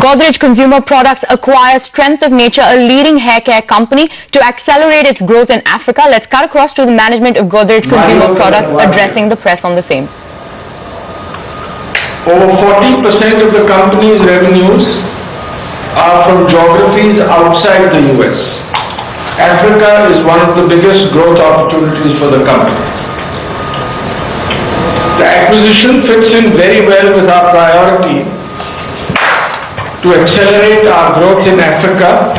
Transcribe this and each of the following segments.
Godrej Consumer Products acquires Strength of Nature, a leading hair care company, to accelerate its growth in Africa. Let's cut across to the management of Godrej Consumer Products addressing the press on the same. Over 40% of the company's revenues are from geographies outside the US. Africa is one of the biggest growth opportunities for the company. The acquisition fits in very well with our priority to accelerate our growth in Africa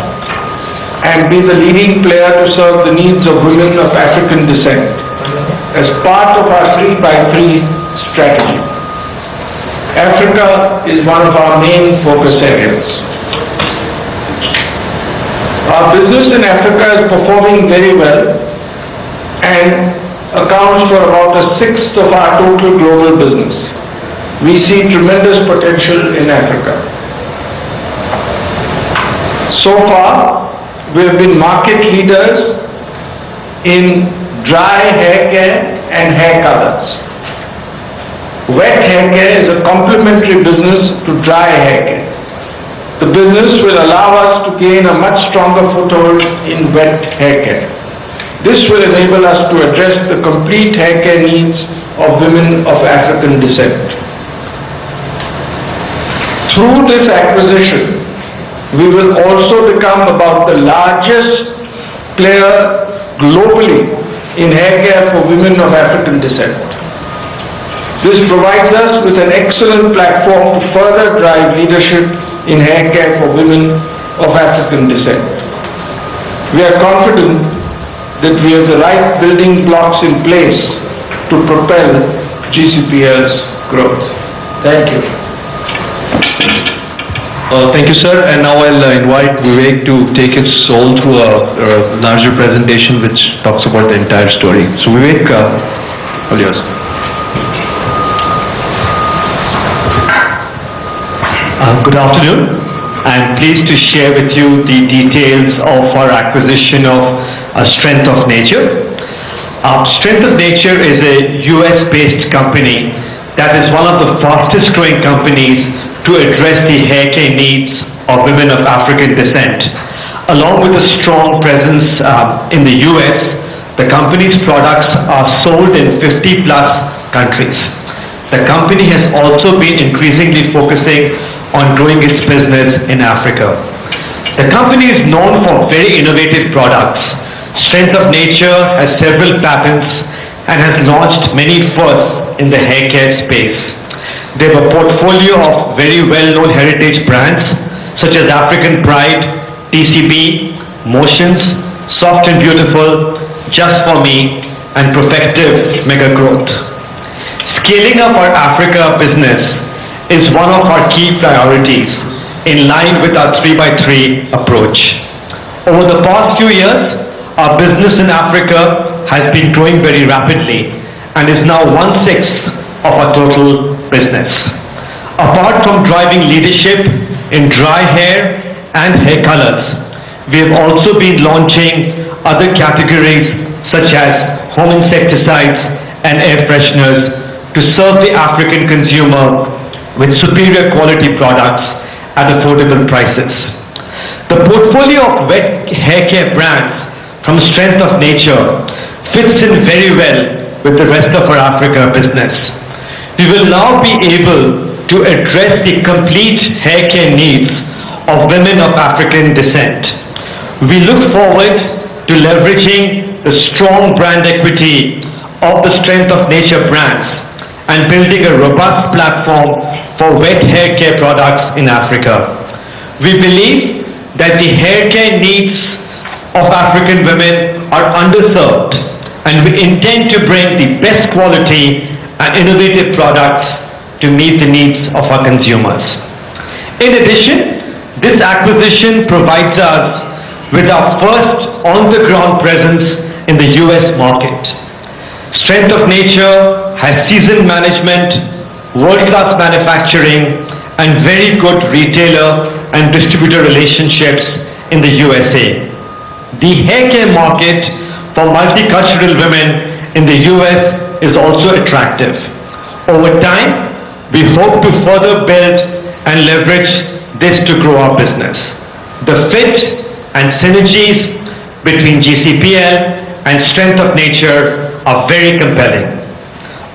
and be the leading player to serve the needs of women of African descent as part of our 3x3 strategy. Africa is one of our main focus areas. Our business in Africa is performing very well and accounts for about a sixth of our total global business. We see tremendous potential in Africa. So far, we have been market leaders in dry hair care and hair colors. Wet hair care is a complementary business to dry hair care. The business will allow us to gain a much stronger foothold in wet hair care. This will enable us to address the complete hair care needs of women of African descent. Through this acquisition, we will also become about the largest player globally in hair care for women of African descent. This provides us with an excellent platform to further drive leadership in hair care for women of African descent. We are confident that we have the right building blocks in place to propel GCPL's growth. Thank you. Thank you, sir. And now I'll invite Vivek to take us all through a larger presentation which talks about the entire story. So Vivek, all yours. Good afternoon. I'm pleased to share with you the details of our acquisition of Strength of Nature. Strength of Nature is a US-based company that is one of the fastest growing companies to address the hair care needs of women of African descent. Along with a strong presence in the US, the company's products are sold in 50 plus countries. The company has also been increasingly focusing on growing its business in Africa. The company is known for very innovative products. Strength of Nature has several patents and has launched many firsts in the hair care space. They have a portfolio of very well-known heritage brands such as African Pride, TCB, Motions, Soft and Beautiful, Just For Me, and Perfective Mega Growth. Scaling up our Africa business is one of our key priorities in line with our 3x3 approach. Over the past few years, our business in Africa has been growing very rapidly and is now 1/6 of our total business. Apart from driving leadership in dry hair and hair colors, we have also been launching other categories such as home insecticides and air fresheners to serve the African consumer with superior quality products at affordable prices. The portfolio of wet hair care brands from Strength of Nature fits in very well with the rest of our Africa business. We will now be able to address the complete hair care needs of women of African descent. We look forward to leveraging the strong brand equity of the Strength of Nature brands and building a robust platform for wet hair care products in Africa. We believe that the hair care needs of African women are underserved, and we intend to bring the best quality and innovative products to meet the needs of our consumers. In addition, this acquisition provides us with our first on-the-ground presence in the US market. Strength of Nature has seasoned management, world-class manufacturing, and very good retailer and distributor relationships in the USA. The hair care market for multicultural women in the US is also attractive. Over time, we hope to further build and leverage this to grow our business. The fit and synergies between GCPL and Strength of Nature are very compelling.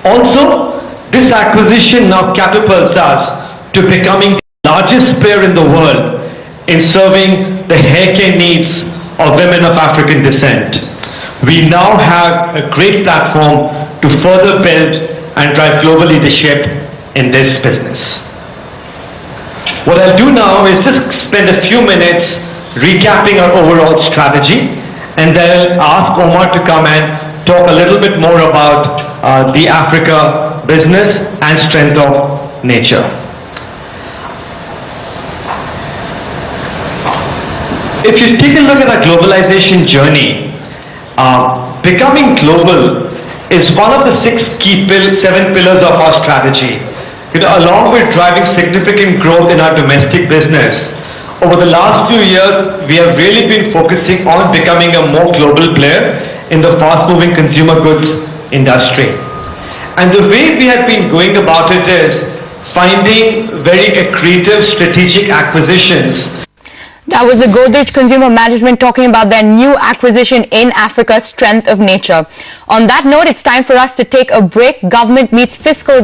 Also, this acquisition now catapults us to becoming the largest player in the world in serving the hair care needs of women of African descent. We now have a great platform to further build and drive global leadership in this business. What I'll do now is just spend a few minutes recapping our overall strategy, and then ask Omar to come and talk a little bit more about the Africa business and Strength of Nature. If you take a look at our globalization journey, becoming global is one of the seven pillars of our strategy. Along with driving significant growth in our domestic business, over the last few years, we have really been focusing on becoming a more global player in the fast-moving consumer goods industry. And the way we have been going about it is finding very accretive strategic acquisitions. That was the Godrej Consumer Management talking about their new acquisition in Africa, Strength of Nature. On that note, it's time for us to take a break. Government meets fiscal